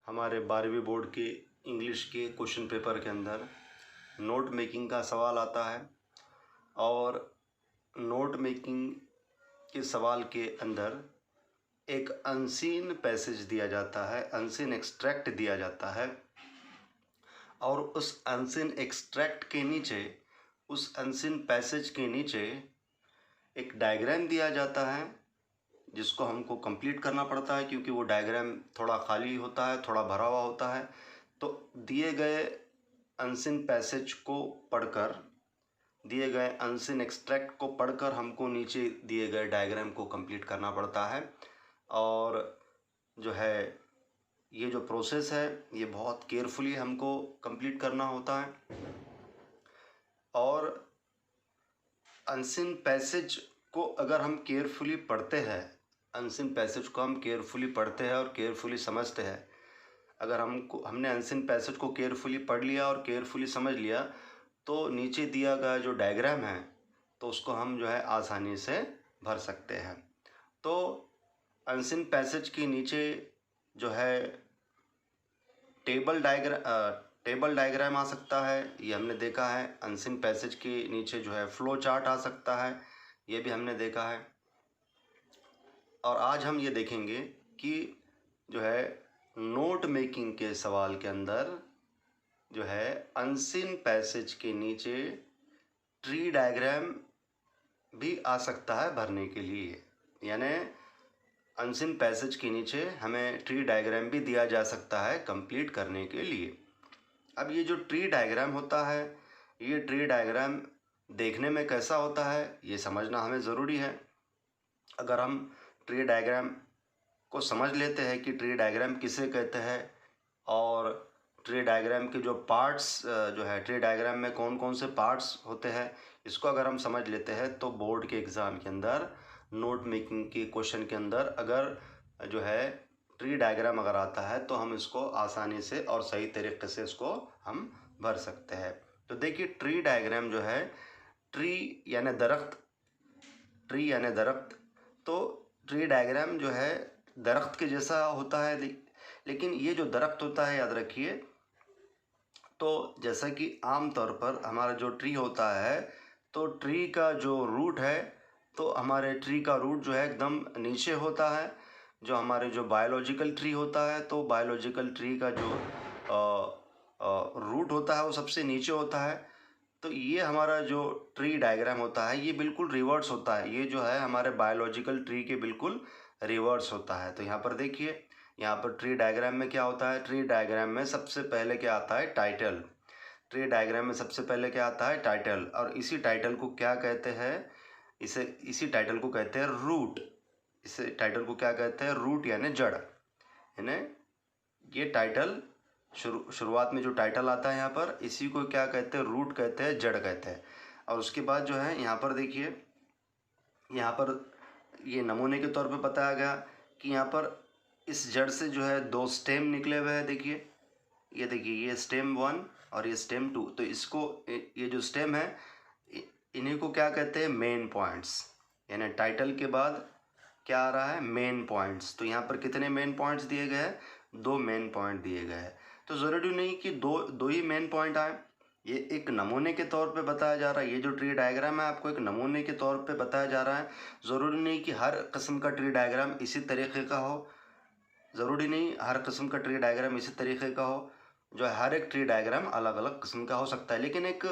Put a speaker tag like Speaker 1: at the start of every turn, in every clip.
Speaker 1: हमारे 12वीं बोर्ड के इंग्लिश के क्वेश्चन पेपर के अंदर नोट मेकिंग का सवाल आता है और नोट मेकिंग के सवाल के अंदर एक अनसीन पैसेज दिया जाता है, अनसीन एक्सट्रैक्ट दिया जाता है और उस अनसीन एक्सट्रैक्ट के नीचे, उस अनसीन पैसेज के नीचे एक डायग्राम दिया जाता है जिसको हमको कंप्लीट करना पड़ता है क्योंकि वो डायग्राम थोड़ा खाली होता है, थोड़ा भरा हुआ होता है। तो दिए गए अनसीन पैसेज को पढ़कर, दिए गए अनसीन एक्सट्रैक्ट को पढ़कर हमको नीचे दिए गए डायग्राम को कंप्लीट करना पड़ता है। और जो है ये जो प्रोसेस है ये बहुत केयरफुली हमको कंप्लीट करना होता है। और अनसीन पैसेज को अगर हम केयरफुली पढ़ते हैं, अनसीन पैसेज को हम केयरफुली पढ़ते हैं और केयरफुली समझते हैं, अगर हमने अनसीन पैसेज को केयरफुली पढ़ लिया और केयरफुली समझ लिया तो नीचे दिया गया जो डायग्राम है तो उसको हम जो है आसानी से भर सकते हैं। तो अनसीन पैसेज के नीचे जो है टेबल डायग्राम आ सकता है, ये हमने देखा है। अनसीन पैसेज के नीचे जो है फ्लो चार्ट आ सकता है, ये भी हमने देखा है। और आज हम ये देखेंगे कि जो है नोट मेकिंग के सवाल के अंदर जो है अनसीन पैसेज के नीचे ट्री डायग्राम भी आ सकता है भरने के लिए, यानी अनसीन पैसेज के नीचे हमें ट्री डायग्राम भी दिया जा सकता है कंप्लीट करने के लिए। अब ये जो ट्री डायग्राम होता है, ये ट्री डायग्राम देखने में कैसा होता है ये समझना हमें ज़रूरी है। अगर हम ट्री डायग्राम को समझ लेते हैं कि ट्री डायग्राम किसे कहते हैं और ट्री डायग्राम के जो पार्ट्स जो है, ट्री डायग्राम में कौन कौन से पार्ट्स होते हैं, इसको अगर हम समझ लेते हैं तो बोर्ड के एग्ज़ाम के अंदर नोट मेकिंग के क्वेश्चन के अंदर अगर जो है ट्री डायग्राम अगर आता है तो हम इसको आसानी से और सही तरीके से इसको हम भर सकते हैं। तो देखिए ट्री डायग्राम जो है, ट्री यानी दरख्त, ट्री यानी दरख्त, तो ट्री डायग्राम जो है दरख्त के जैसा होता है। लेकिन ये जो दरख्त होता है याद रखिए, तो जैसा कि आम तौर पर हमारा जो ट्री होता है तो ट्री का जो रूट है, तो हमारे ट्री का रूट जो है एकदम नीचे होता है। जो हमारे जो बायोलॉजिकल ट्री होता है तो बायोलॉजिकल ट्री का जो रूट होता है वो सबसे नीचे होता है। तो ये हमारा जो ट्री डायग्राम होता है ये बिल्कुल रिवर्स होता है, ये जो है हमारे बायोलॉजिकल ट्री के बिल्कुल रिवर्स होता है। तो यहाँ पर देखिए, यहाँ पर ट्री डायग्राम में क्या होता है, ट्री डायग्राम में सबसे पहले क्या आता है, टाइटल। ट्री डायग्राम में सबसे पहले क्या आता है, टाइटल। और इसी टाइटल को क्या कहते हैं, इसी टाइटल को कहते हैं रूट। इसे टाइटल को क्या कहते हैं, रूट यानी जड़। यानी ये टाइटल शुरुआत में जो टाइटल आता है यहाँ पर, इसी को क्या कहते हैं, रूट कहते हैं, जड़ कहते हैं। और उसके बाद जो है यहाँ पर देखिए, यहाँ पर ये नमूने के तौर पे बताया गया कि यहाँ पर इस जड़ से जो है 2 स्टेम निकले हुए हैं। देखिए, ये देखिए, ये स्टेम 1 और ये स्टेम 2। तो इसको, ये जो स्टेम है इन्हीं को क्या कहते हैं, मेन पॉइंट्स। यानी टाइटल के बाद क्या आ रहा है, मेन पॉइंट्स। तो यहाँ पर कितने मेन पॉइंट्स दिए गए हैं, 2 मेन पॉइंट दिए गए हैं। तो ज़रूरी नहीं कि दो ही मेन पॉइंट आए, ये एक नमूने के तौर पे बताया जा रहा है। ये जो ट्री डायग्राम है आपको एक नमूने के तौर पे बताया जा रहा है। ज़रूरी नहीं कि हर किस्म का ट्री डायग्राम इसी तरीके का हो, ज़रूरी नहीं हर किस्म का ट्री डायग्राम इसी तरीके का हो। जो है हर एक ट्री डायग्राम अलग अलग किस्म का हो सकता है, लेकिन एक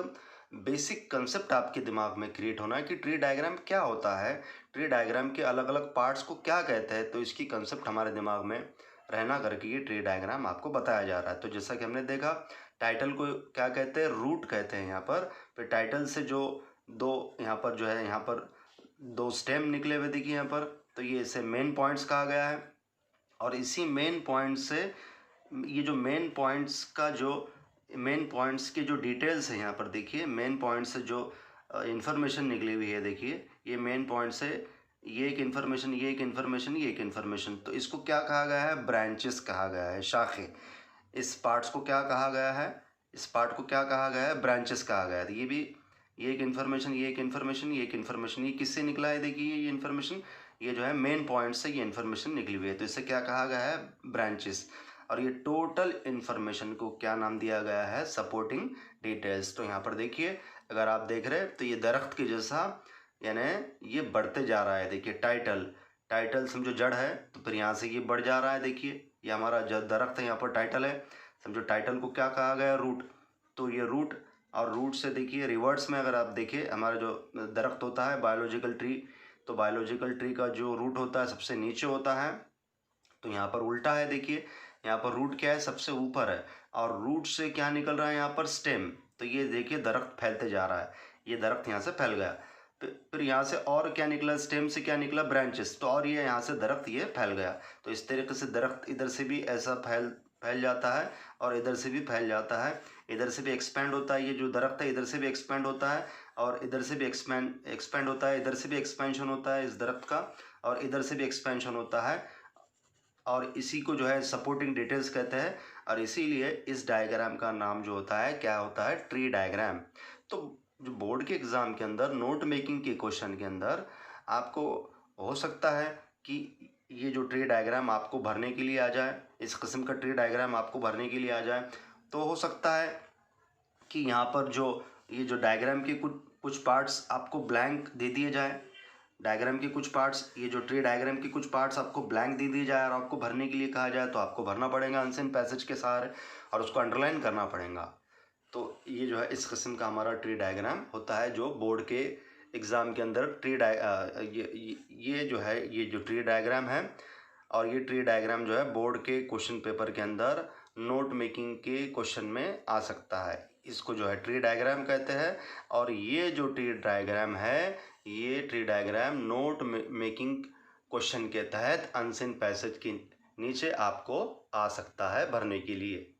Speaker 1: बेसिक कंसेप्ट आपके दिमाग में क्रिएट होना है कि ट्री डायग्राम क्या होता है, ट्री डायग्राम के अलग अलग पार्ट्स को क्या कहते हैं। तो इसकी कंसेप्ट हमारे दिमाग में रहना करके ये ट्री डायग्राम आपको बताया जा रहा है। तो जैसा कि हमने देखा, टाइटल को क्या कहते हैं, रूट कहते हैं यहाँ पर। फिर टाइटल से जो 2 यहाँ पर जो है, यहाँ पर 2 स्टेम निकले हुए देखिए यहाँ पर, तो ये इसे मेन पॉइंट्स कहा गया है। और इसी मेन पॉइंट से, ये जो मेन पॉइंट्स का जो मेन पॉइंट्स के जो डिटेल्स है यहाँ पर देखिए, मेन पॉइंट से जो इन्फॉर्मेशन निकली हुई है देखिए, ये मेन पॉइंट से ये एक इन्फॉर्मेशन, ये एक इन्फॉर्मेशन, ये एक इन्फॉर्मेशन। तो इसको क्या कहा गया है, ब्रांचेस कहा गया है, शाखे। इस पार्ट्स को क्या कहा गया है, इस पार्ट को क्या कहा गया है, ब्रांचेस कहा गया है। तो ये भी, ये एक इन्फॉर्मेशन, ये एक इन्फॉर्मेशन, ये एक इन्फॉर्मेशन, ये किससे निकला है देखिए, ये इन्फॉर्मेशन, ये जो है मेन पॉइंट से ये इन्फॉर्मेशन निकली हुई है। तो इसे क्या कहा गया है, ब्रांचेस। और ये टोटल इन्फॉर्मेशन को क्या नाम दिया गया है, सपोर्टिंग डिटेल्स। तो यहाँ पर देखिए, अगर आप देख रहे हैं तो ये दरख्त के जैसा यानी ये बढ़ते जा रहा है। देखिए टाइटल समझो जड़ है, तो फिर यहाँ से ये बढ़ जा रहा है। देखिए ये हमारा जो दरख्त है यहाँ पर टाइटल है, समझो टाइटल को क्या कहा गया, रूट। तो ये रूट, और रूट से देखिए रिवर्स में अगर आप देखें, हमारा जो दरख्त होता है बायोलॉजिकल ट्री, तो बायोलॉजिकल ट्री का जो रूट होता है सबसे नीचे होता है। तो यहाँ पर उल्टा है, देखिए यहाँ पर रूट क्या है, सबसे ऊपर है, और रूट से क्या निकल रहा है यहाँ पर, स्टेम। तो ये देखिए दरख्त फैलते जा रहा है, ये दरख्त यहाँ से फैल गया। फिर यहाँ से और क्या निकला, स्टेम से क्या निकला, ब्रांचेस। तो और ये यहाँ से दरख्त ये फैल गया। तो इस तरीके से दरख्त इधर से भी ऐसा फैल जाता है, और इधर से भी फैल जाता है, इधर से भी एक्सपेंड होता है। ये जो दरख्त है इधर से भी एक्सपेंड होता है, और इधर से भी एक्सपेंड होता है, इधर से भी एक्सपेंशन होता है इस दरख्त का, और इधर से भी एक्सपेंशन होता है। और इसी को जो है सपोर्टिंग डिटेल्स कहते हैं, और इसीलिए इस डायग्राम का नाम जो होता है क्या होता है, ट्री डायग्राम। तो जो बोर्ड के एग्ज़ाम के अंदर नोट मेकिंग के क्वेश्चन के अंदर आपको हो सकता है कि ये जो ट्री डायग्राम आपको भरने के लिए आ जाए, इस किस्म का ट्री डायग्राम आपको भरने के लिए आ जाए, तो हो सकता है कि यहाँ पर जो ये जो डायग्राम के कुछ पार्ट्स आपको ब्लैंक दे दिए जाए। डायग्राम के कुछ पार्ट्स, ये जो ट्री डायग्राम के कुछ पार्ट्स आपको ब्लैंक दे दिए जाए और आपको भरने के लिए कहा जाए, तो आपको भरना पड़ेगा अनसेन पैसेज के सहारे, और उसको अंडरलाइन करना पड़ेगा। तो ये जो है इस किस्म का हमारा ट्री डायग्राम होता है, जो बोर्ड के एग्ज़ाम के अंदर ये जो है, ये जो ट्री डायग्राम है, और ये ट्री डायग्राम जो है बोर्ड के क्वेश्चन पेपर के अंदर नोट मेकिंग के क्वेश्चन में आ सकता है। इसको जो है ट्री डायग्राम कहते हैं। और ये जो ट्री डायग्राम है, ये tree diagram note making question के तहत अनसीन पैसेज के नीचे आपको आ सकता है भरने के लिए।